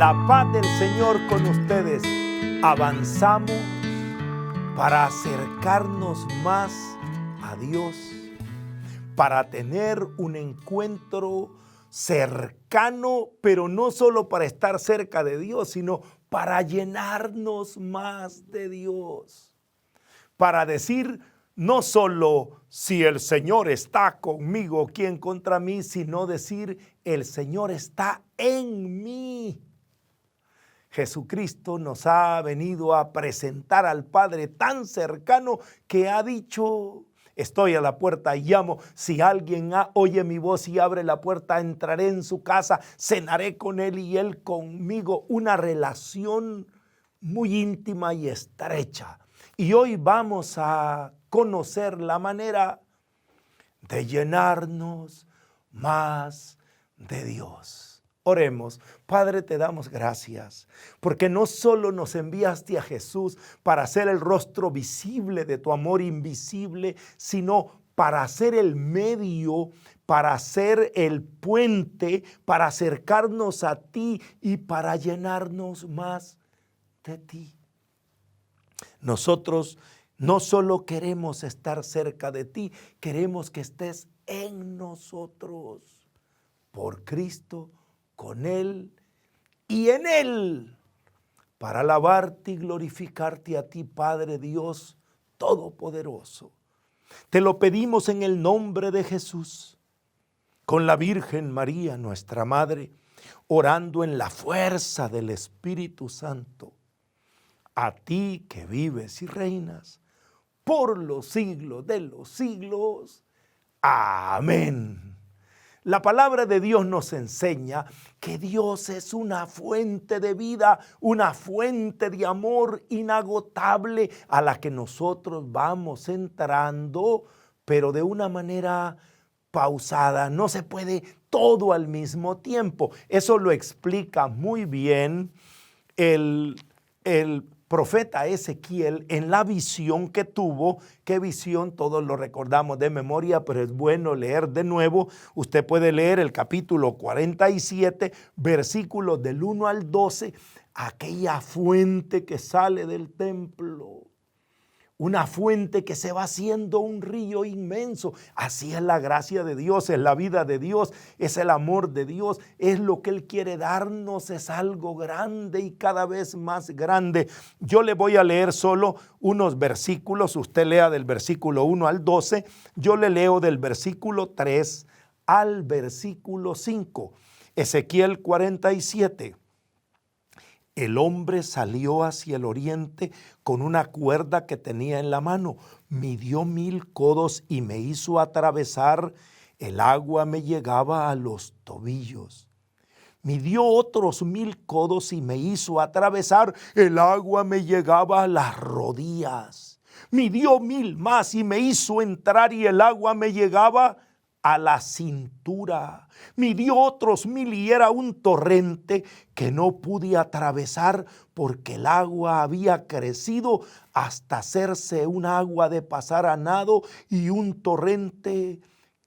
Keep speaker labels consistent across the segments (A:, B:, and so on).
A: La paz del Señor con ustedes. Avanzamos para acercarnos más a Dios, para tener un encuentro cercano, pero no solo para estar cerca de Dios, sino para llenarnos más de Dios. Para decir no solo si el Señor está conmigo, ¿quién contra mí?, sino decir el Señor está en mí. Jesucristo nos ha venido a presentar al Padre tan cercano que ha dicho: estoy a la puerta y llamo. Si alguien oye mi voz y abre la puerta, entraré en su casa, cenaré con él y él conmigo. Una relación muy íntima y estrecha. Y hoy vamos a conocer la manera de llenarnos más de Dios. Oremos. Padre, te damos gracias porque no solo nos enviaste a Jesús para ser el rostro visible de tu amor invisible, sino para ser el medio, para ser el puente, para acercarnos a ti y para llenarnos más de ti. Nosotros no solo queremos estar cerca de ti, queremos que estés en nosotros, por Cristo, con Él y en Él, para alabarte y glorificarte a ti, Padre Dios Todopoderoso. Te lo pedimos en el nombre de Jesús, con la Virgen María, nuestra Madre, orando en la fuerza del Espíritu Santo. A ti que vives y reinas por los siglos de los siglos. Amén. La palabra de Dios nos enseña que Dios es una fuente de vida, una fuente de amor inagotable a la que nosotros vamos entrando, pero de una manera pausada. No se puede todo al mismo tiempo. Eso lo explica muy bien el profeta Ezequiel en la visión que tuvo. ¿Qué visión? Todos lo recordamos de memoria, pero es bueno leer de nuevo. Usted puede leer el capítulo 47, versículos del 1 al 12, aquella fuente que sale del templo. Una fuente que se va haciendo un río inmenso. Así es la gracia de Dios, es la vida de Dios, es el amor de Dios, es lo que Él quiere darnos, es algo grande y cada vez más grande. Yo le voy a leer solo unos versículos, usted lea del versículo 1 al 12, yo le leo del versículo 3 al versículo 5. Ezequiel 47. El hombre salió hacia el oriente con una cuerda que tenía en la mano. Midió 1000 codos y me hizo atravesar. El agua me llegaba a los tobillos. Midió otros 1000 codos y me hizo atravesar. El agua me llegaba a las rodillas. Midió 1000 más y me hizo entrar y el agua me llegaba a la cintura. Midió otros 1000 y era un torrente que no pude atravesar porque el agua había crecido hasta hacerse un agua de pasar a nado y un torrente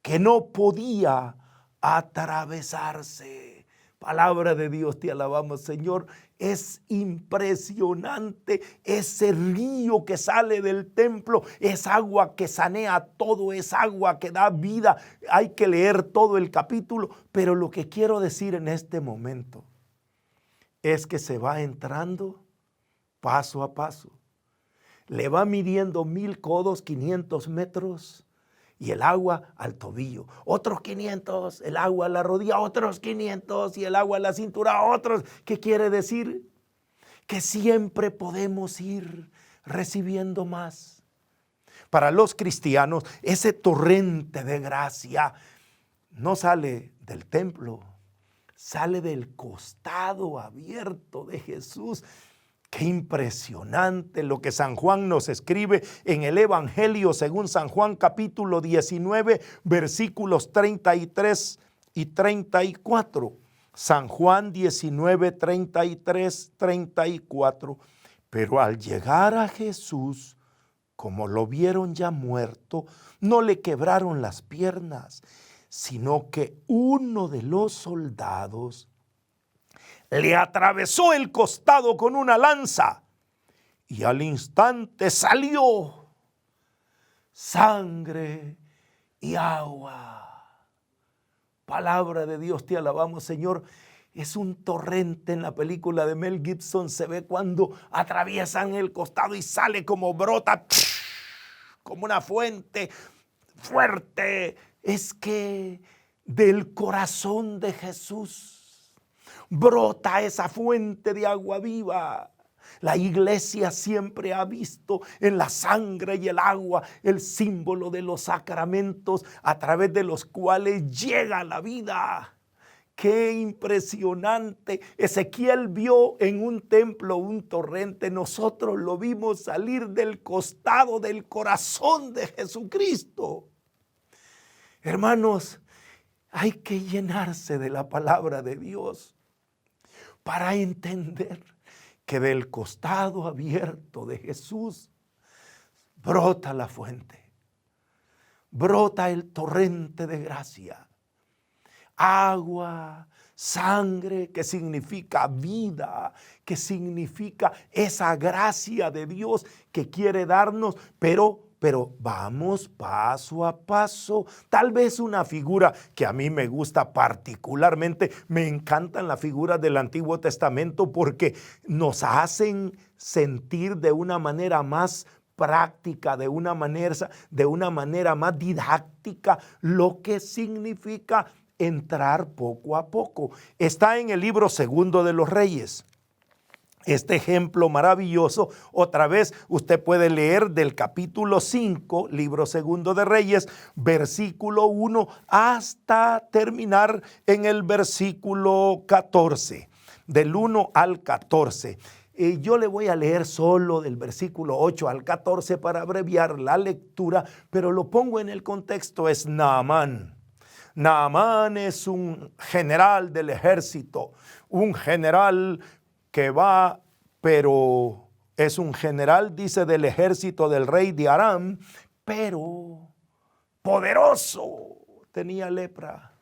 A: que no podía atravesarse. Palabra de Dios, te alabamos, Señor. Es impresionante ese río que sale del templo, es agua que sanea todo, es agua que da vida. Hay que leer todo el capítulo, pero lo que quiero decir en este momento es que se va entrando paso a paso. Le va midiendo 1000 codos, 500 metros. Y el agua al tobillo, otros 500, el agua a la rodilla, otros 500 y el agua a la cintura, otros. ¿Qué quiere decir? Que siempre podemos ir recibiendo más. Para los cristianos, ese torrente de gracia no sale del templo, sale del costado abierto de Jesús. Qué impresionante lo que San Juan nos escribe en el Evangelio según San Juan capítulo 19 versículos 33 y 34. San Juan 19, 33, 34. Pero al llegar a Jesús, como lo vieron ya muerto, no le quebraron las piernas, sino que uno de los soldados le atravesó el costado con una lanza y al instante salió sangre y agua. Palabra de Dios, te alabamos, Señor. Es un torrente. En la película de Mel Gibson se ve cuando atraviesan el costado y sale como brota, como una fuente fuerte. Es que del corazón de Jesús brota esa fuente de agua viva. La iglesia siempre ha visto en la sangre y el agua el símbolo de los sacramentos a través de los cuales llega la vida. ¡Qué impresionante! Ezequiel vio en un templo un torrente. Nosotros lo vimos salir del costado del corazón de Jesucristo. Hermanos, hay que llenarse de la palabra de Dios para entender que del costado abierto de Jesús brota la fuente, brota el torrente de gracia, agua, sangre, que significa vida, que significa esa gracia de Dios que quiere darnos, pero vamos paso a paso. Tal vez una figura que a mí me gusta particularmente, me encantan las figuras del Antiguo Testamento porque nos hacen sentir de una manera más práctica, de una manera más didáctica lo que significa entrar poco a poco. Está en el libro segundo de los Reyes. Este ejemplo maravilloso, otra vez usted puede leer del capítulo 5, libro segundo de Reyes, versículo 1 hasta terminar en el versículo 14, del 1 al 14. Yo le voy a leer solo del versículo 8 al 14 para abreviar la lectura, pero lo pongo en el contexto, es Naamán. Naamán es un general del ejército, un general que va, pero es un general, dice, del ejército del rey de Aram, pero poderoso. Tenía lepra.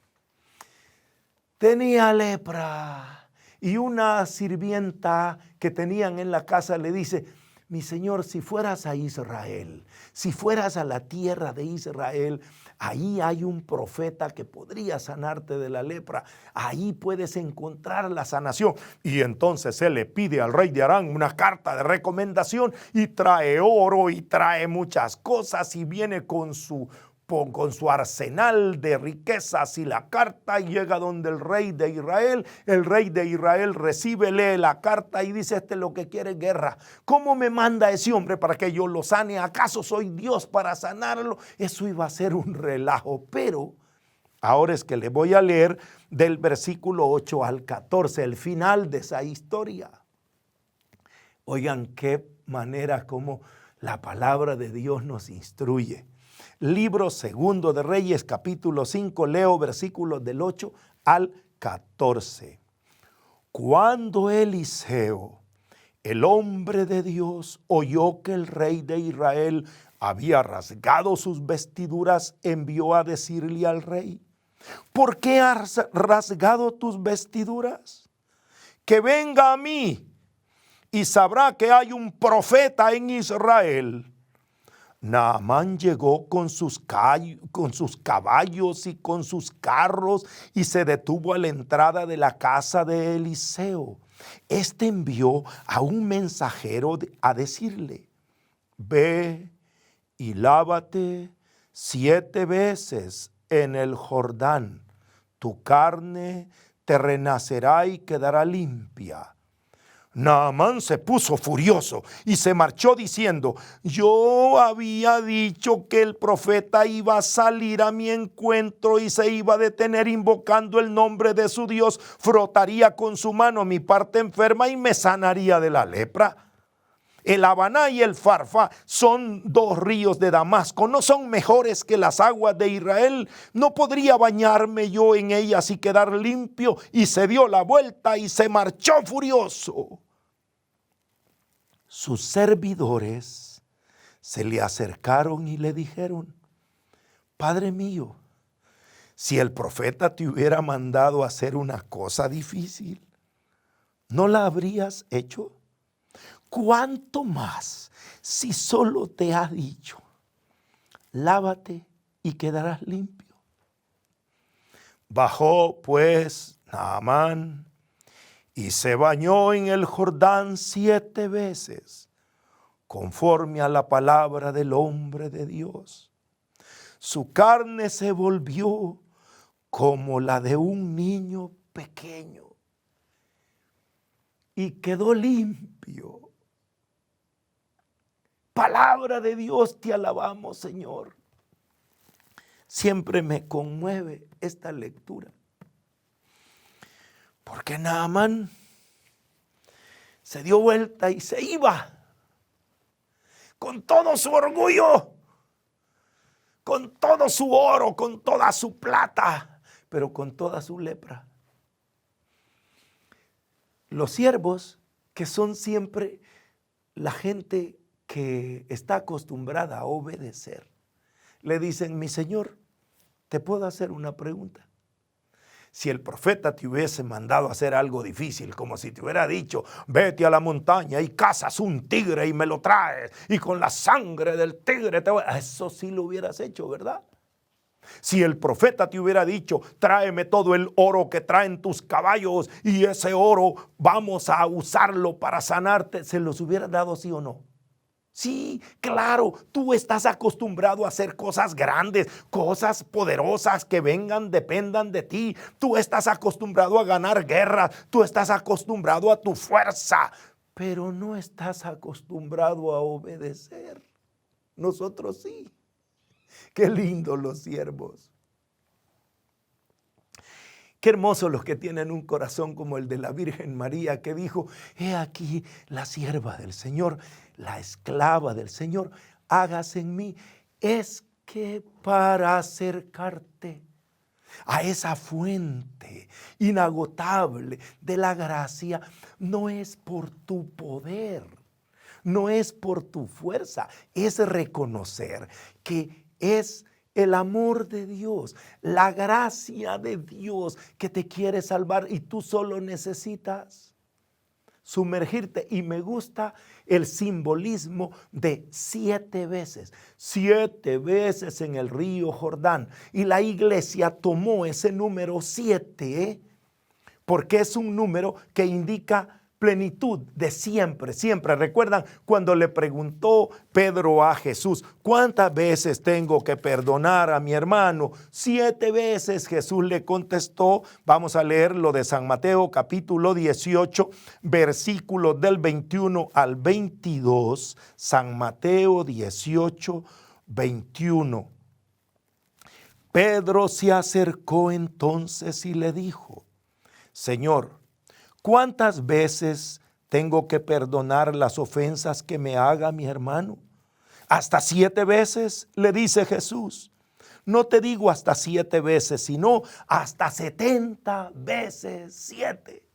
A: Y una sirvienta que tenían en la casa le dice: mi señor, si fueras a Israel, si fueras a la tierra de Israel, ahí hay un profeta que podría sanarte de la lepra. Ahí puedes encontrar la sanación. Y entonces él le pide al rey de Aram una carta de recomendación y trae oro y trae muchas cosas y viene con su arsenal de riquezas, y la carta llega donde el rey de Israel. El rey de Israel recibe, lee la carta y dice: este lo que quiere es guerra. ¿Cómo me manda ese hombre para que yo lo sane? ¿Acaso soy Dios para sanarlo? Eso iba a ser un relajo. Pero ahora es que le voy a leer del versículo 8 al 14, el final de esa historia. Oigan qué manera como la palabra de Dios nos instruye. Libro segundo de Reyes, capítulo 5, leo versículos del 8 al 14. Cuando Eliseo, el hombre de Dios, oyó que el rey de Israel había rasgado sus vestiduras, envió a decirle al rey: ¿por qué has rasgado tus vestiduras? Que venga a mí y sabrá que hay un profeta en Israel. Naamán llegó con sus caballos y con sus carros y se detuvo a la entrada de la casa de Eliseo. Este envió a un mensajero a decirle: ve y lávate 7 veces en el Jordán. Tu carne te renacerá y quedará limpia. Naamán se puso furioso y se marchó diciendo: yo había dicho que el profeta iba a salir a mi encuentro y se iba a detener invocando el nombre de su Dios, frotaría con su mano mi parte enferma y me sanaría de la lepra. El Habaná y el Farfa son 2 ríos de Damasco, ¿no son mejores que las aguas de Israel? ¿No podría bañarme yo en ellas y quedar limpio? Y se dio la vuelta y se marchó furioso. Sus servidores se le acercaron y le dijeron: Padre mío, si el profeta te hubiera mandado a hacer una cosa difícil, ¿no la habrías hecho? ¿Cuánto más si solo te ha dicho, lávate y quedarás limpio? Bajó pues Naamán y se bañó en el Jordán 7 veces, conforme a la palabra del hombre de Dios. Su carne se volvió como la de un niño pequeño y quedó limpio. Palabra de Dios, te alabamos, Señor. Siempre me conmueve esta lectura, porque Naamán se dio vuelta y se iba con todo su orgullo, con todo su oro, con toda su plata, pero con toda su lepra. Los siervos, que son siempre la gente que está acostumbrada a obedecer, le dicen, mi señor, ¿te puedo hacer una pregunta? Si el profeta te hubiese mandado a hacer algo difícil, como si te hubiera dicho, vete a la montaña y cazas un tigre y me lo traes, y con la sangre del tigre te voy a... Eso sí lo hubieras hecho, ¿verdad? Si el profeta te hubiera dicho, tráeme todo el oro que traen tus caballos y ese oro vamos a usarlo para sanarte, ¿se los hubiera dado sí o no? Sí, claro, tú estás acostumbrado a hacer cosas grandes, cosas poderosas que dependan de ti. Tú estás acostumbrado a ganar guerras, tú estás acostumbrado a tu fuerza, pero no estás acostumbrado a obedecer. Nosotros sí. Qué lindo los siervos. Qué hermosos los que tienen un corazón como el de la Virgen María, que dijo, he aquí la sierva del Señor, la esclava del Señor, hágase en mí. Es que para acercarte a esa fuente inagotable de la gracia, no es por tu poder, no es por tu fuerza, es reconocer que es el amor de Dios, la gracia de Dios que te quiere salvar y tú solo necesitas sumergirte. Y me gusta el simbolismo de 7 veces, 7 veces en el río Jordán. Y la iglesia tomó ese número 7 porque es un número que indica plenitud de siempre, siempre. ¿Recuerdan cuando le preguntó Pedro a Jesús, cuántas veces tengo que perdonar a mi hermano? 7 veces Jesús le contestó. Vamos a leer lo de San Mateo capítulo 18, versículos del 21 al 22. San Mateo 18, 21. Pedro se acercó entonces y le dijo, Señor, ¿cuántas veces tengo que perdonar las ofensas que me haga mi hermano? ¿Hasta 7 veces? Le dice Jesús. No te digo hasta 7 veces, sino hasta 70 veces 7.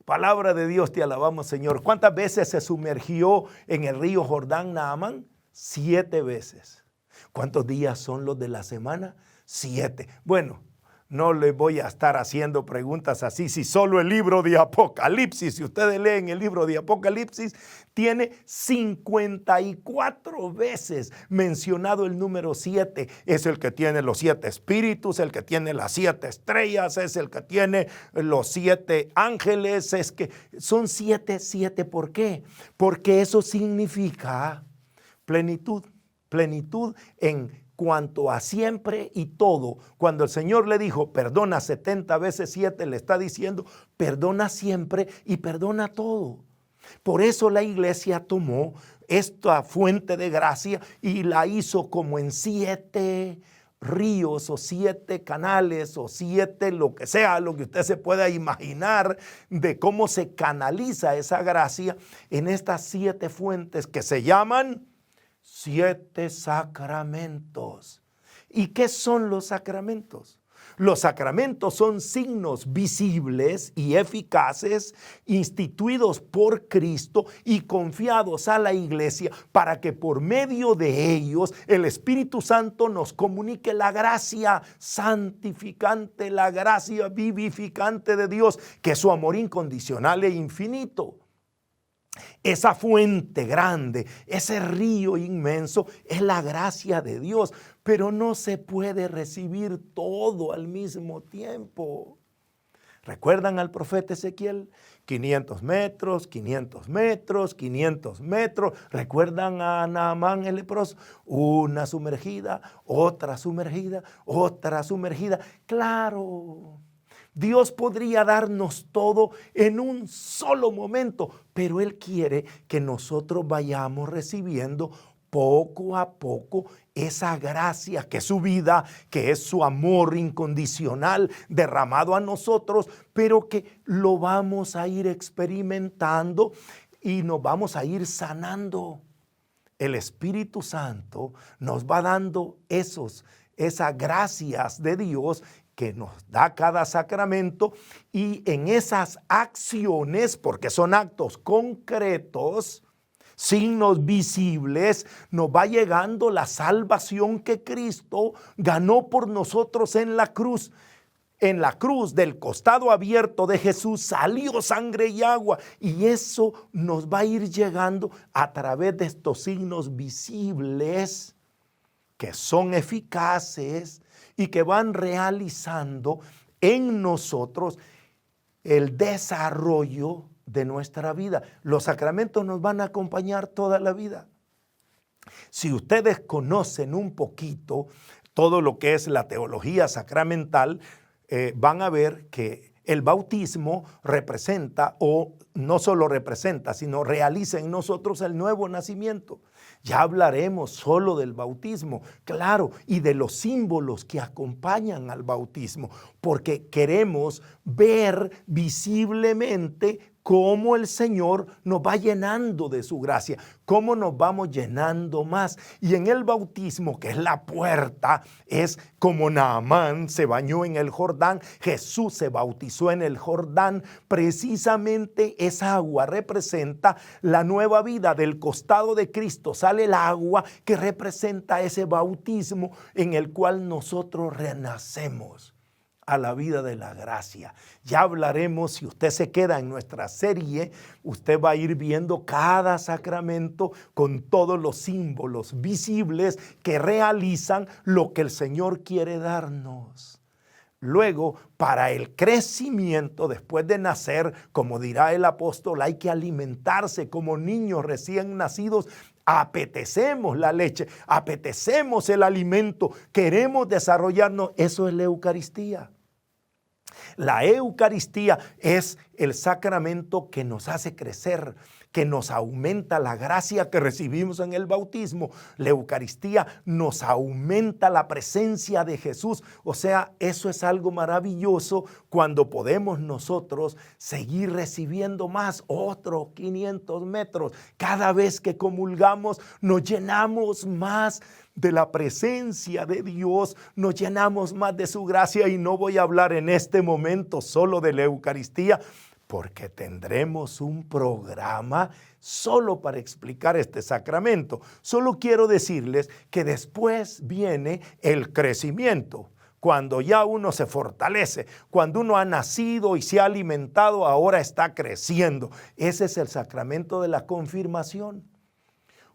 A: Palabra de Dios, te alabamos, Señor. ¿Cuántas veces se sumergió en el río Jordán Naamán? 7 veces. ¿Cuántos días son los de la semana? 7. Bueno, no les voy a estar haciendo preguntas así. Si solo el libro de Apocalipsis, si ustedes leen el libro de Apocalipsis, tiene 54 veces mencionado el número 7. Es el que tiene los 7 espíritus, el que tiene las 7 estrellas, es el que tiene los 7 ángeles. Es que son 7, 7. ¿Por qué? Porque eso significa plenitud. Plenitud en cuanto a siempre y todo. Cuando el Señor le dijo, perdona 70 veces 7, le está diciendo, perdona siempre y perdona todo. Por eso la iglesia tomó esta fuente de gracia y la hizo como en 7 ríos o 7 canales o 7, lo que sea, lo que usted se pueda imaginar de cómo se canaliza esa gracia en estas 7 fuentes que se llaman 7 sacramentos. ¿Y qué son los sacramentos? Los sacramentos son signos visibles y eficaces instituidos por Cristo y confiados a la iglesia para que por medio de ellos el Espíritu Santo nos comunique la gracia santificante, la gracia vivificante de Dios, que es su amor incondicional e infinito. Esa fuente grande, ese río inmenso es la gracia de Dios, pero no se puede recibir todo al mismo tiempo. ¿Recuerdan al profeta Ezequiel? 500 metros, 500 metros, 500 metros. ¿Recuerdan a Naamán el leproso? Una sumergida, otra sumergida, otra sumergida. Claro, Dios podría darnos todo en un solo momento, pero Él quiere que nosotros vayamos recibiendo poco a poco esa gracia que es su vida, que es su amor incondicional derramado a nosotros, pero que lo vamos a ir experimentando y nos vamos a ir sanando. El Espíritu Santo nos va dando esas gracias de Dios que nos da cada sacramento, y en esas acciones, porque son actos concretos, signos visibles, nos va llegando la salvación que Cristo ganó por nosotros en la cruz. En la cruz, del costado abierto de Jesús, salió sangre y agua, y eso nos va a ir llegando a través de estos signos visibles que son eficaces y que van realizando en nosotros el desarrollo de nuestra vida. Los sacramentos nos van a acompañar toda la vida. Si ustedes conocen un poquito todo lo que es la teología sacramental, van a ver que el bautismo representa, o no solo representa, sino realiza en nosotros el nuevo nacimiento. Ya hablaremos solo del bautismo, claro, y de los símbolos que acompañan al bautismo, porque queremos ver visiblemente cómo el Señor nos va llenando de su gracia, cómo nos vamos llenando más. Y en el bautismo, que es la puerta, es como Naamán se bañó en el Jordán, Jesús se bautizó en el Jordán. Precisamente esa agua representa la nueva vida. Del costado de Cristo sale el agua que representa ese bautismo en el cual nosotros renacemos a la vida de la gracia. Ya hablaremos, si usted se queda en nuestra serie, usted va a ir viendo cada sacramento con todos los símbolos visibles que realizan lo que el Señor quiere darnos. Luego, para el crecimiento después de nacer, como dirá el apóstol, hay que alimentarse como niños recién nacidos. Apetecemos la leche, apetecemos el alimento, queremos desarrollarnos. Eso es la Eucaristía. La Eucaristía es el sacramento que nos hace crecer, que nos aumenta la gracia que recibimos en el bautismo. La Eucaristía nos aumenta la presencia de Jesús. O sea, eso es algo maravilloso cuando podemos nosotros seguir recibiendo más, otros 500 metros. Cada vez que comulgamos nos llenamos más de la presencia de Dios, nos llenamos más de su gracia, y no voy a hablar en este momento solo de la Eucaristía, porque tendremos un programa solo para explicar este sacramento. Solo quiero decirles que después viene el crecimiento. Cuando ya uno se fortalece, cuando uno ha nacido y se ha alimentado, ahora está creciendo. Ese es el sacramento de la confirmación.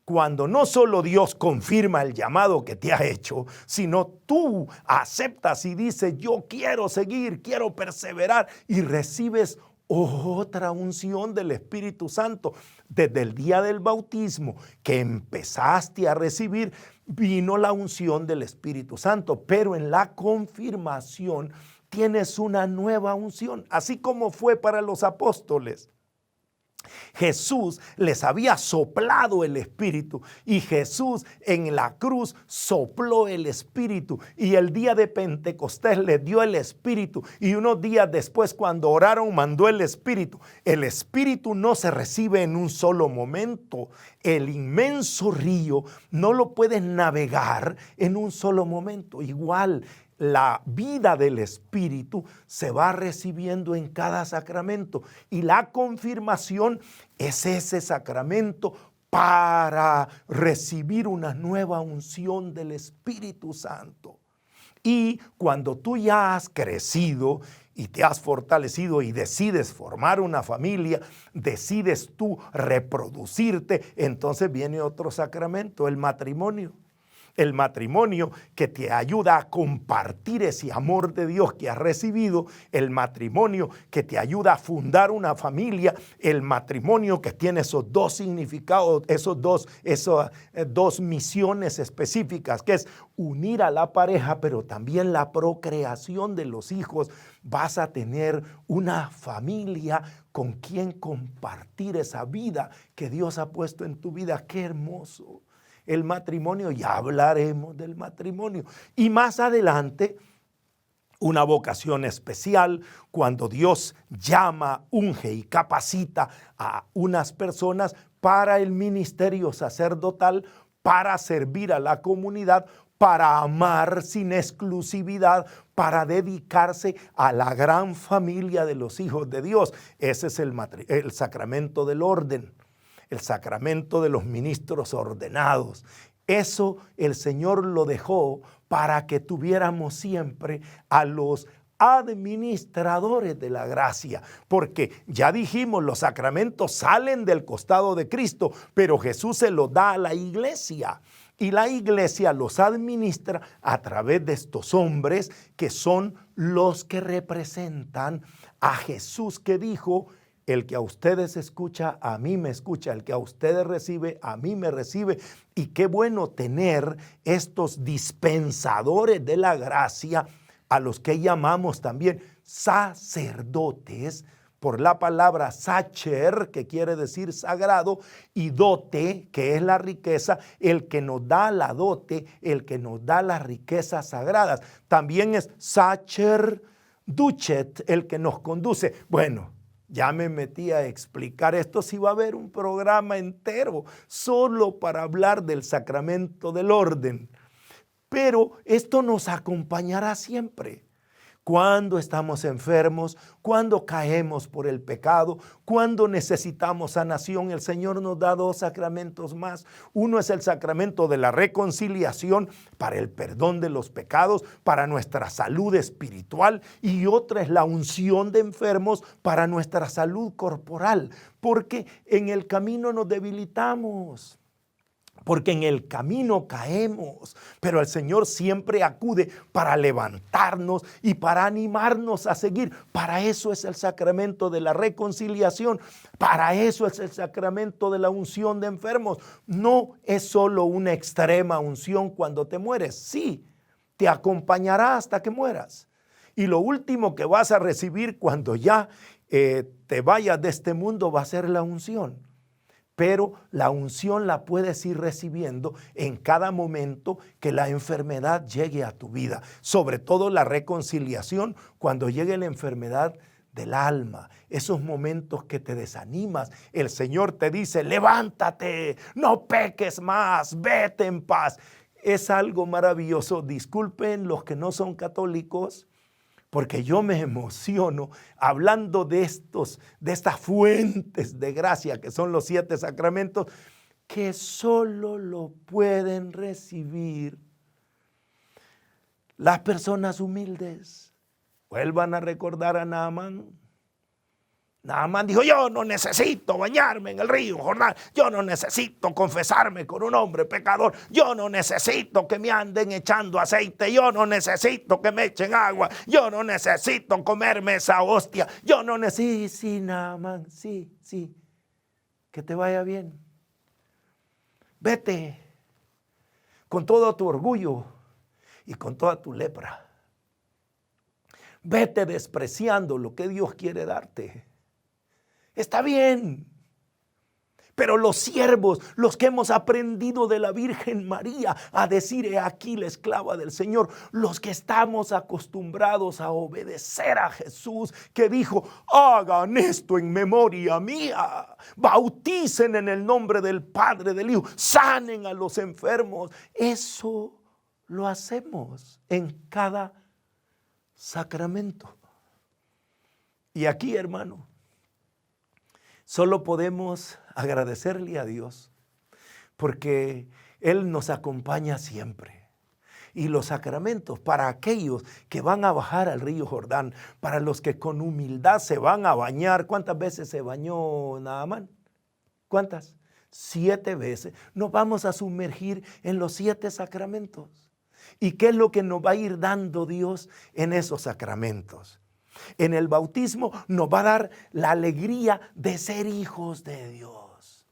A: Cuando no solo Dios confirma el llamado que te ha hecho, sino tú aceptas y dices, yo quiero seguir, quiero perseverar, y recibes otra unción del Espíritu Santo. Desde el día del bautismo que empezaste a recibir, vino la unción del Espíritu Santo, pero en la confirmación tienes una nueva unción, así como fue para los apóstoles. Jesús les había soplado el Espíritu, y Jesús en la cruz sopló el Espíritu, y el día de Pentecostés les dio el Espíritu, y unos días después, cuando oraron, mandó el Espíritu. El Espíritu no se recibe en un solo momento. El inmenso río no lo puedes navegar en un solo momento. Igual la vida del Espíritu se va recibiendo en cada sacramento, y la confirmación es ese sacramento para recibir una nueva unción del Espíritu Santo. Y cuando tú ya has crecido y te has fortalecido y decides formar una familia, decides tú reproducirte, entonces viene otro sacramento, el matrimonio. El matrimonio que te ayuda a compartir ese amor de Dios que has recibido, el matrimonio que te ayuda a fundar una familia, el matrimonio que tiene esos dos significados, esas dos misiones específicas, que es unir a la pareja, pero también la procreación de los hijos. Vas a tener una familia con quien compartir esa vida que Dios ha puesto en tu vida. ¡Qué hermoso! El matrimonio, ya hablaremos del matrimonio. Y más adelante, una vocación especial, cuando Dios llama, unge y capacita a unas personas para el ministerio sacerdotal, para servir a la comunidad, para amar sin exclusividad, para dedicarse a la gran familia de los hijos de Dios. Ese es el sacramento del orden. El sacramento de los ministros ordenados. Eso el Señor lo dejó para que tuviéramos siempre a los administradores de la gracia, porque ya dijimos, los sacramentos salen del costado de Cristo, pero Jesús se los da a la iglesia. Y la iglesia los administra a través de estos hombres que son los que representan a Jesús, que dijo: el que a ustedes escucha, a mí me escucha. El que a ustedes recibe, a mí me recibe. Y qué bueno tener estos dispensadores de la gracia, a los que llamamos también sacerdotes, por la palabra sacer, que quiere decir sagrado, y dote, que es la riqueza, el que nos da la dote, el que nos da las riquezas sagradas. También es sacer ducet, el que nos conduce. Bueno, ya me metí a explicar esto, si va a haber un programa entero solo para hablar del sacramento del orden. Pero esto nos acompañará siempre. Cuando estamos enfermos, cuando caemos por el pecado, cuando necesitamos sanación, el Señor nos da dos sacramentos más. Uno es el sacramento de la reconciliación para el perdón de los pecados, para nuestra salud espiritual, y otra es la unción de enfermos para nuestra salud corporal, porque en el camino nos debilitamos. Porque en el camino caemos, pero el Señor siempre acude para levantarnos y para animarnos a seguir. Para eso es el sacramento de la reconciliación, para eso es el sacramento de la unción de enfermos. No es solo una extrema unción cuando te mueres, sí, te acompañará hasta que mueras. Y lo último que vas a recibir cuando ya te vayas de este mundo va a ser la unción. Pero la unción la puedes ir recibiendo en cada momento que la enfermedad llegue a tu vida. Sobre todo la reconciliación cuando llegue la enfermedad del alma. Esos momentos que te desanimas, el Señor te dice: levántate, no peques más, vete en paz. Es algo maravilloso. Disculpen los que no son católicos, porque yo me emociono hablando de estas fuentes de gracia que son los 7 sacramentos, que solo lo pueden recibir las personas humildes. Vuelvan a recordar a Naamán. Naamán dijo: yo no necesito bañarme en el río Jordán, yo no necesito confesarme con un hombre pecador, yo no necesito que me anden echando aceite, yo no necesito que me echen agua, yo no necesito comerme esa hostia, yo no necesito... Sí, Naamán, sí, que te vaya bien. Vete con todo tu orgullo y con toda tu lepra. Vete despreciando lo que Dios quiere darte. Está bien, pero los siervos, los que hemos aprendido de la Virgen María a decir: he aquí la esclava del Señor, los que estamos acostumbrados a obedecer a Jesús, que dijo: hagan esto en memoria mía, bauticen en el nombre del Padre, del Hijo, sanen a los enfermos. Eso lo hacemos en cada sacramento. Y aquí, hermano, solo podemos agradecerle a Dios porque Él nos acompaña siempre. Y los sacramentos para aquellos que van a bajar al río Jordán, para los que con humildad se van a bañar. ¿Cuántas veces se bañó Naamán? ¿Cuántas? 7 veces. Nos vamos a sumergir en los 7 sacramentos. ¿Y qué es lo que nos va a ir dando Dios en esos sacramentos? En el bautismo nos va a dar la alegría de ser hijos de Dios.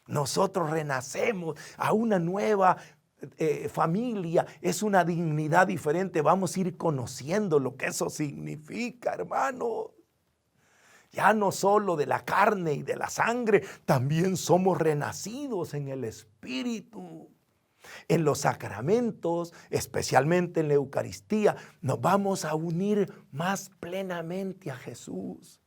A: Nosotros renacemos a una nueva familia, es una dignidad diferente. Vamos a ir conociendo lo que eso significa, hermano. Ya no solo de la carne y de la sangre, también somos renacidos en el Espíritu. En los sacramentos, especialmente en la Eucaristía, nos vamos a unir más plenamente a Jesús.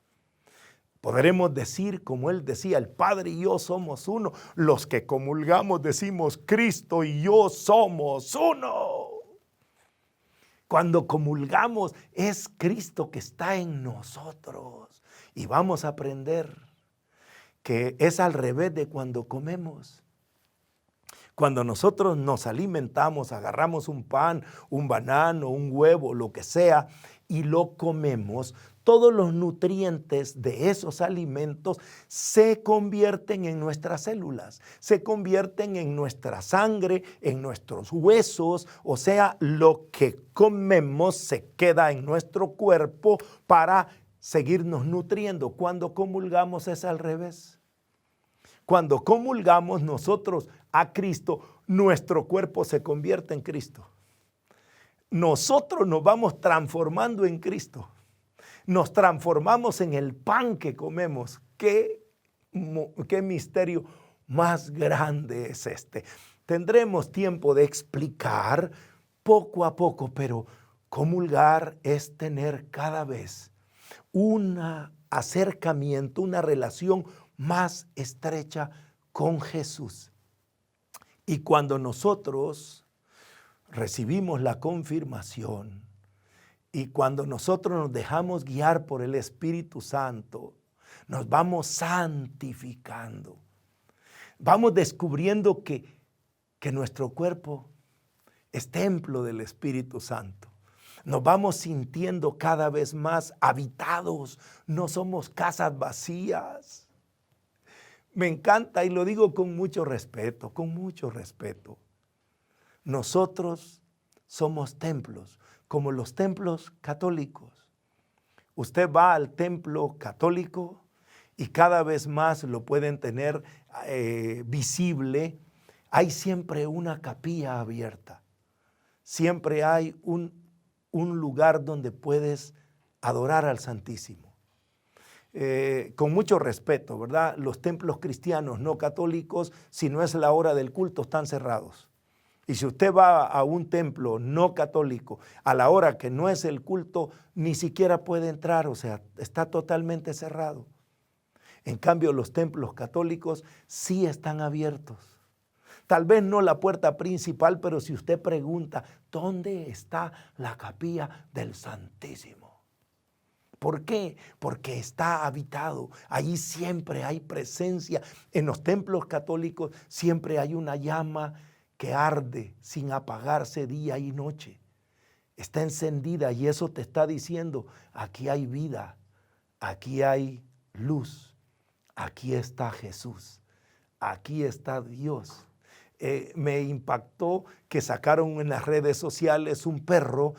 A: Podremos decir, como Él decía, el Padre y yo somos uno. Los que comulgamos decimos, Cristo y yo somos uno. Cuando comulgamos es Cristo que está en nosotros. Y vamos a aprender que es al revés de cuando comemos. Cuando nosotros nos alimentamos, agarramos un pan, un banano, un huevo, lo que sea, y lo comemos, todos los nutrientes de esos alimentos se convierten en nuestras células, se convierten en nuestra sangre, en nuestros huesos, o sea, lo que comemos se queda en nuestro cuerpo para seguirnos nutriendo. Cuando comulgamos es al revés. Cuando comulgamos nosotros a Cristo, nuestro cuerpo se convierte en Cristo. Nosotros nos vamos transformando en Cristo. Nos transformamos en el pan que comemos. ¿Qué misterio más grande es este? Tendremos tiempo de explicar poco a poco, pero comulgar es tener cada vez un acercamiento, una relación más estrecha con Jesús. Y cuando nosotros recibimos la confirmación y cuando nosotros nos dejamos guiar por el Espíritu Santo, nos vamos santificando. Vamos descubriendo que nuestro cuerpo es templo del Espíritu Santo. Nos vamos sintiendo cada vez más habitados. No somos casas vacías. Me encanta y lo digo con mucho respeto, con mucho respeto. Nosotros somos templos, como los templos católicos. Usted va al templo católico y cada vez más lo pueden tener visible. Hay siempre una capilla abierta. Siempre hay un lugar donde puedes adorar al Santísimo. Con mucho respeto, ¿verdad? Los templos cristianos no católicos, si no es la hora del culto, están cerrados. Y si usted va a un templo no católico a la hora que no es el culto, ni siquiera puede entrar, o sea, está totalmente cerrado. En cambio, los templos católicos sí están abiertos. Tal vez no la puerta principal, pero si usted pregunta, ¿dónde está la capilla del Santísimo? ¿Por qué? Porque está habitado. Allí siempre hay presencia. En los templos católicos siempre hay una llama que arde sin apagarse día y noche. Está encendida y eso te está diciendo, aquí hay vida, aquí hay luz, aquí está Jesús, aquí está Dios. Me impactó que sacaron en las redes sociales un perro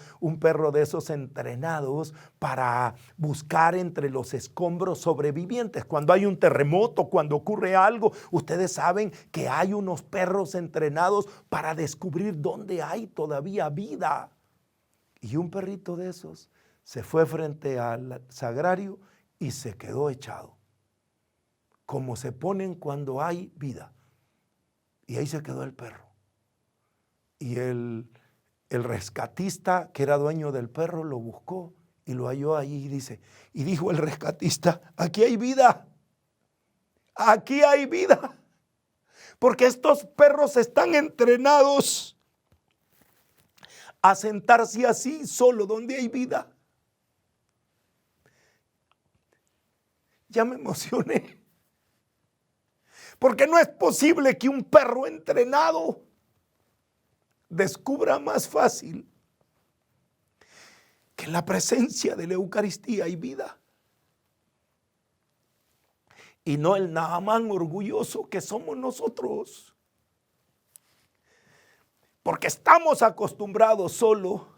A: de esos entrenados para buscar entre los escombros sobrevivientes. Cuando hay un terremoto, cuando ocurre algo, ustedes saben que hay unos perros entrenados para descubrir dónde hay todavía vida. Y un perrito de esos se fue frente al sagrario y se quedó echado, como se ponen cuando hay vida. Y ahí se quedó el perro. Y el rescatista, que era dueño del perro, lo buscó y lo halló allí y dice, y dijo el rescatista, aquí hay vida. Aquí hay vida. Porque estos perros están entrenados a sentarse así solo donde hay vida. Ya me emocioné. Porque no es posible que un perro entrenado descubra más fácil que en la presencia de la Eucaristía hay vida. Y no el Naamán orgulloso que somos nosotros. Porque estamos acostumbrados solo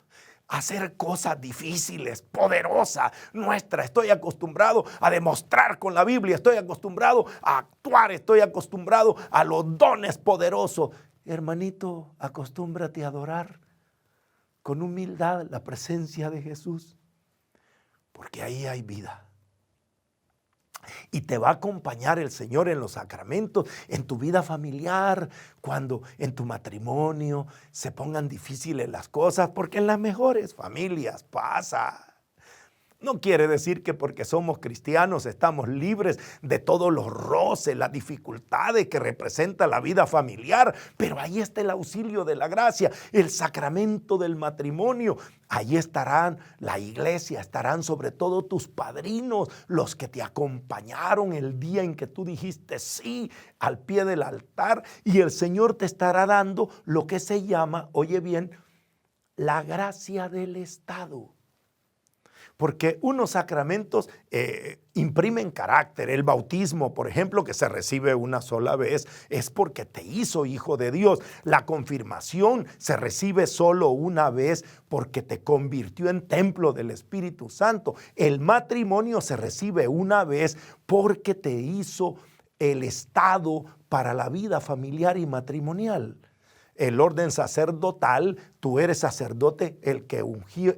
A: a hacer cosas difíciles, poderosas, nuestras. Estoy acostumbrado a demostrar con la Biblia, estoy acostumbrado a actuar, estoy acostumbrado a los dones poderosos. Hermanito, acostúmbrate a adorar con humildad la presencia de Jesús, porque ahí hay vida. Y te va a acompañar el Señor en los sacramentos, en tu vida familiar, cuando en tu matrimonio se pongan difíciles las cosas, porque en las mejores familias pasa. No quiere decir que porque somos cristianos estamos libres de todos los roces, las dificultades que representa la vida familiar, pero ahí está el auxilio de la gracia, el sacramento del matrimonio. Ahí estarán la iglesia, estarán sobre todo tus padrinos, los que te acompañaron el día en que tú dijiste sí al pie del altar, y el Señor te estará dando lo que se llama, oye bien, la gracia del Estado. Porque unos sacramentos imprimen carácter. El bautismo, por ejemplo, que se recibe una sola vez, es porque te hizo hijo de Dios. La confirmación se recibe solo una vez porque te convirtió en templo del Espíritu Santo. El matrimonio se recibe una vez porque te hizo el estado para la vida familiar y matrimonial. El orden sacerdotal, tú eres sacerdote,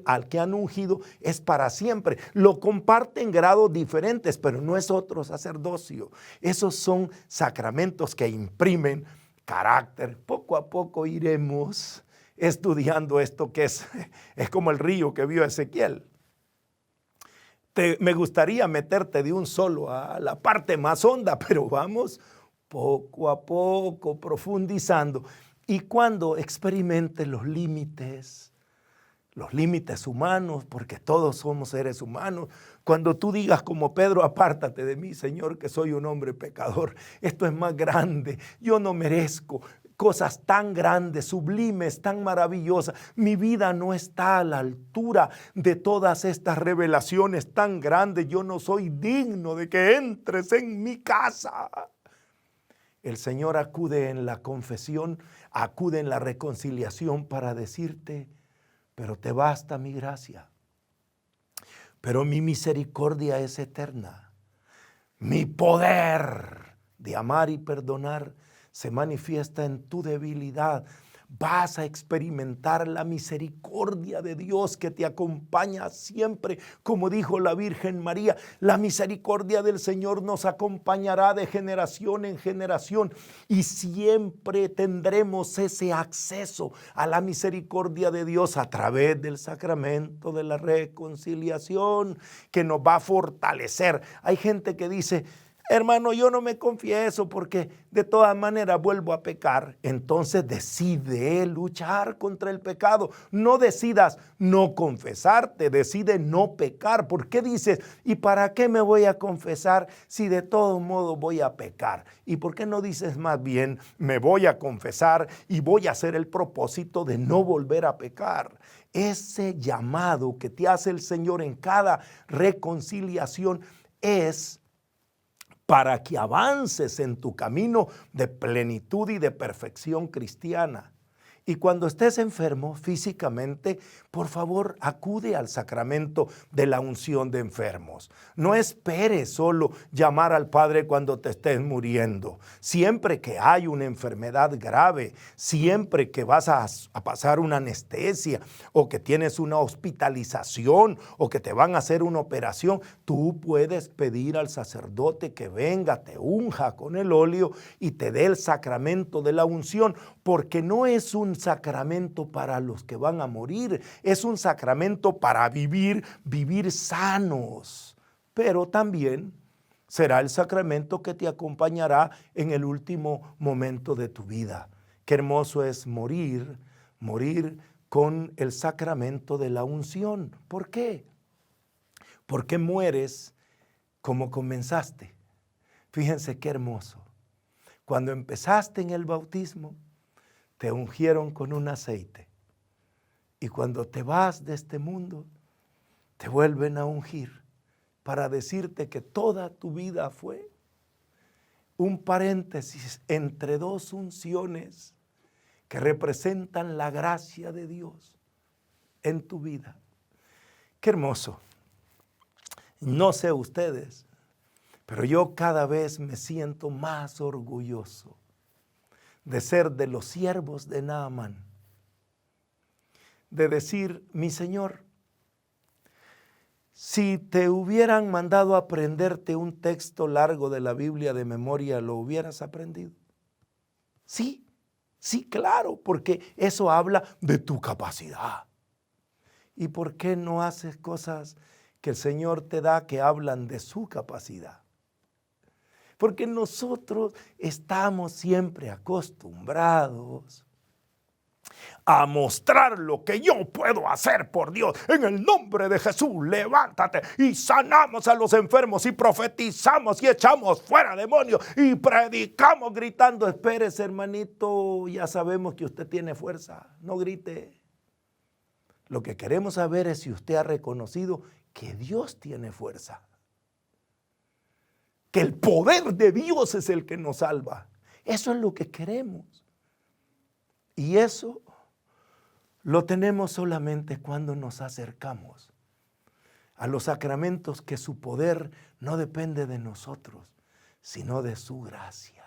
A: al que han ungido es para siempre. Lo comparten grados diferentes, pero no es otro sacerdocio. Esos son sacramentos que imprimen carácter. Poco a poco iremos estudiando esto que es como el río que vio Ezequiel. Me gustaría meterte de un solo a la parte más honda, pero vamos poco a poco profundizando. Y cuando experimentes los límites humanos, porque todos somos seres humanos, cuando tú digas como Pedro, apártate de mí, Señor, que soy un hombre pecador, esto es más grande, yo no merezco cosas tan grandes, sublimes, tan maravillosas, mi vida no está a la altura de todas estas revelaciones tan grandes, yo no soy digno de que entres en mi casa. El Señor acude en la confesión, acude en la reconciliación para decirte, pero te basta mi gracia, pero mi misericordia es eterna. Mi poder de amar y perdonar se manifiesta en tu debilidad. Vas a experimentar la misericordia de Dios que te acompaña siempre. Como dijo la Virgen María, la misericordia del Señor nos acompañará de generación en generación y siempre tendremos ese acceso a la misericordia de Dios a través del sacramento de la reconciliación que nos va a fortalecer. Hay gente que dice, hermano, yo no me confieso porque de todas maneras vuelvo a pecar. Entonces decide luchar contra el pecado. No decidas no confesarte, decide no pecar. ¿Por qué dices, y para qué me voy a confesar si de todo modo voy a pecar? ¿Y por qué no dices más bien, me voy a confesar y voy a hacer el propósito de no volver a pecar? Ese llamado que te hace el Señor en cada reconciliación es para que avances en tu camino de plenitud y de perfección cristiana. Y cuando estés enfermo físicamente, por favor, acude al sacramento de la unción de enfermos. No esperes solo llamar al Padre cuando te estés muriendo. Siempre que hay una enfermedad grave, siempre que vas a pasar una anestesia o que tienes una hospitalización o que te van a hacer una operación, tú puedes pedir al sacerdote que venga, te unja con el óleo y te dé el sacramento de la unción, porque no es un sacramento para los que van a morir, es un sacramento para vivir sanos, pero también será el sacramento que te acompañará en el último momento de tu vida. Qué hermoso es morir con el sacramento de la unción. ¿Por qué? Porque mueres como comenzaste. Fíjense qué hermoso. Cuando empezaste en el bautismo, te ungieron con un aceite. Y cuando te vas de este mundo, te vuelven a ungir para decirte que toda tu vida fue un paréntesis entre dos unciones que representan la gracia de Dios en tu vida. Qué hermoso. No sé ustedes, pero yo cada vez me siento más orgulloso de ser de los siervos de Naamán. De decir, mi Señor, si te hubieran mandado a aprenderte un texto largo de la Biblia de memoria, ¿lo hubieras aprendido? Sí, sí, claro, porque eso habla de tu capacidad. ¿Y por qué no haces cosas que el Señor te da que hablan de su capacidad? Porque nosotros estamos siempre acostumbrados a mostrar lo que yo puedo hacer por Dios. En el nombre de Jesús, levántate y sanamos a los enfermos y profetizamos y echamos fuera demonios y predicamos gritando. Espérese, hermanito, ya sabemos que usted tiene fuerza, no grite. Lo que queremos saber es si usted ha reconocido que Dios tiene fuerza, que el poder de Dios es el que nos salva. Eso es lo que queremos. Y eso lo tenemos solamente cuando nos acercamos a los sacramentos, que su poder no depende de nosotros, sino de su gracia.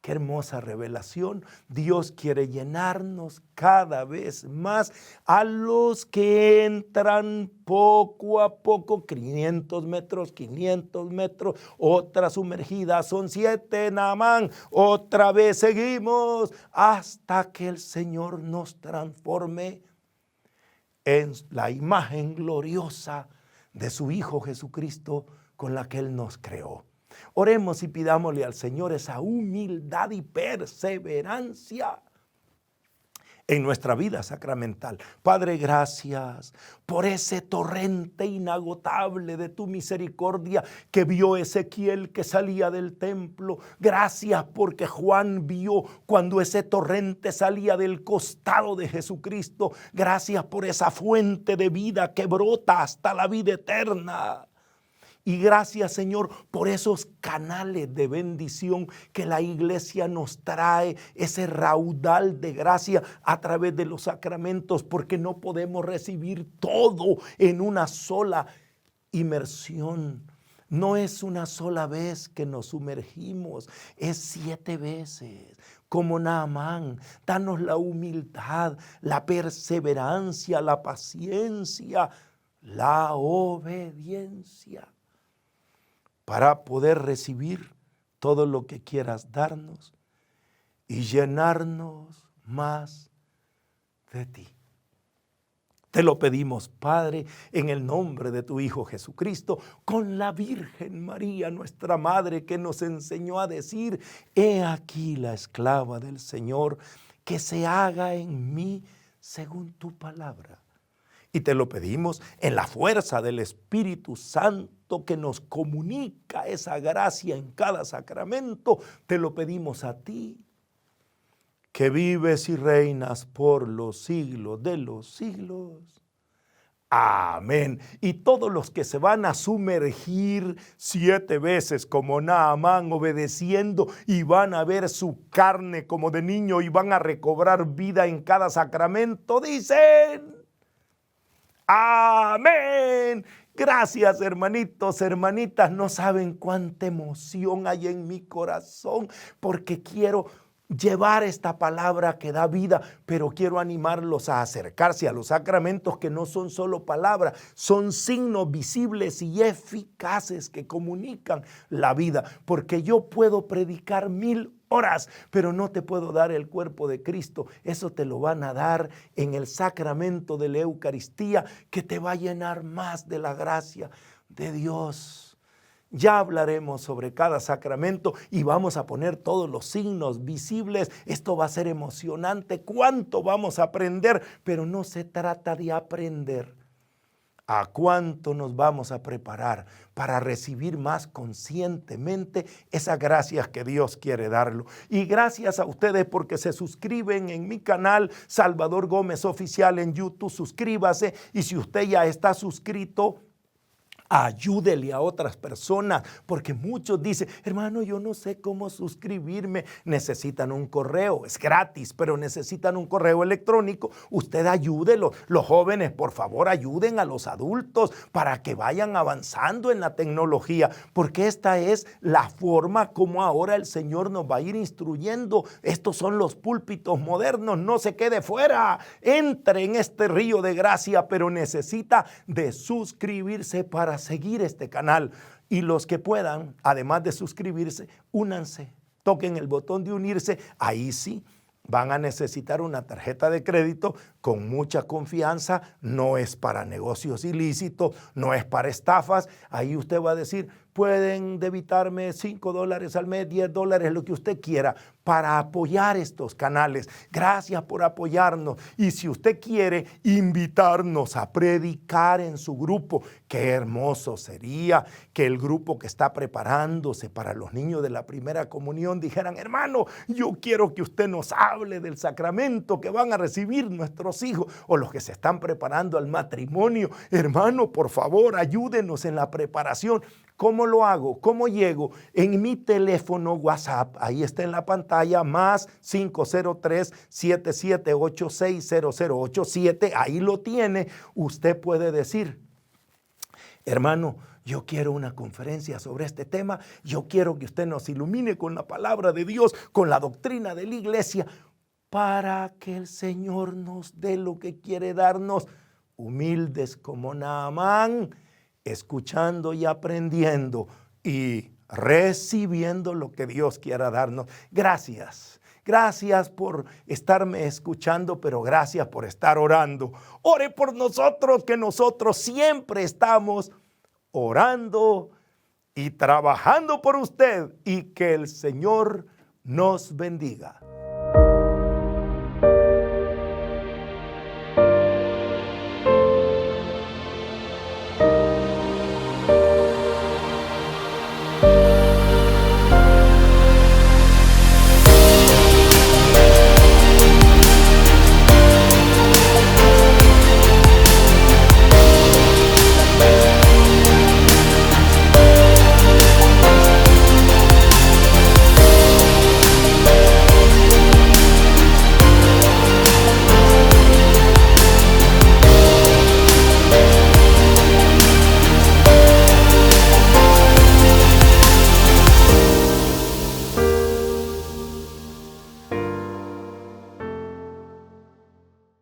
A: Qué hermosa revelación. Dios quiere llenarnos cada vez más a los que entran poco a poco, 500 metros, 500 metros, otra sumergida, son 7, Naamán, otra vez seguimos hasta que el Señor nos transforme en la imagen gloriosa de su Hijo Jesucristo con la que Él nos creó. Oremos y pidámosle al Señor esa humildad y perseverancia en nuestra vida sacramental. Padre, gracias por ese torrente inagotable de tu misericordia que vio Ezequiel que salía del templo. Gracias porque Juan vio cuando ese torrente salía del costado de Jesucristo. Gracias por esa fuente de vida que brota hasta la vida eterna. Y gracias, Señor, por esos canales de bendición que la iglesia nos trae, ese raudal de gracia a través de los sacramentos, porque no podemos recibir todo en una sola inmersión. No es una sola vez que nos sumergimos, es 7 veces. Como Naamán, danos la humildad, la perseverancia, la paciencia, la obediencia, para poder recibir todo lo que quieras darnos y llenarnos más de ti. Te lo pedimos, Padre, en el nombre de tu Hijo Jesucristo, con la Virgen María, nuestra Madre, que nos enseñó a decir: he aquí la esclava del Señor, que se haga en mí según tu palabra. Y te lo pedimos en la fuerza del Espíritu Santo que nos comunica esa gracia en cada sacramento. Te lo pedimos a ti, que vives y reinas por los siglos de los siglos. Amén. Y todos los que se van a sumergir 7 veces como Naamán, obedeciendo, y van a ver su carne como de niño y van a recobrar vida en cada sacramento, dicen: amén. Gracias, hermanitos, hermanitas. No saben cuánta emoción hay en mi corazón, porque quiero llevar esta palabra que da vida, pero quiero animarlos a acercarse a los sacramentos, que no son solo palabras, son signos visibles y eficaces que comunican la vida. Porque yo puedo predicar 1000 horas, pero no te puedo dar el cuerpo de Cristo. Eso te lo van a dar en el sacramento de la Eucaristía, que te va a llenar más de la gracia de Dios. Ya hablaremos sobre cada sacramento y vamos a poner todos los signos visibles. Esto va a ser emocionante. ¿Cuánto vamos a aprender? Pero no se trata de aprender. ¿A cuánto nos vamos a preparar para recibir más conscientemente esas gracias que Dios quiere darlo? Y gracias a ustedes porque se suscriben en mi canal Salvador Gómez Oficial en YouTube. Suscríbase, y si usted ya está suscrito, ayúdele a otras personas, porque muchos dicen, hermano, yo no sé cómo suscribirme. Necesitan un correo, es gratis, pero necesitan un correo electrónico. Usted ayúdelo. Los jóvenes, por favor, ayuden a los adultos para que vayan avanzando en la tecnología, porque esta es la forma como ahora el Señor nos va a ir instruyendo. Estos son los púlpitos modernos. No se quede fuera, entre en este río de gracia, pero necesita de suscribirse para seguir este canal. Y los que puedan, además de suscribirse, únanse, toquen el botón de unirse. Ahí sí van a necesitar una tarjeta de crédito con mucha confianza. No es para negocios ilícitos, no es para estafas. Ahí usted va a decir, pueden debitarme $5 al mes, $10, lo que usted quiera, para apoyar estos canales. Gracias por apoyarnos. Y si usted quiere invitarnos a predicar en su grupo, qué hermoso sería que el grupo que está preparándose para los niños de la primera comunión dijeran, hermano, yo quiero que usted nos hable del sacramento que van a recibir nuestros hijos, o los que se están preparando al matrimonio. Hermano, por favor, ayúdenos en la preparación. ¿Cómo lo hago? ¿Cómo llego? En mi teléfono WhatsApp, ahí está en la pantalla, más 503-7786-0087, ahí lo tiene. Usted puede decir, hermano, yo quiero una conferencia sobre este tema, yo quiero que usted nos ilumine con la palabra de Dios, con la doctrina de la iglesia, para que el Señor nos dé lo que quiere darnos, humildes como Naamán, escuchando y aprendiendo y recibiendo lo que Dios quiera darnos. Gracias. Gracias por estarme escuchando, pero gracias por estar orando. Ore por nosotros, que nosotros siempre estamos orando y trabajando por usted, y que el Señor nos bendiga.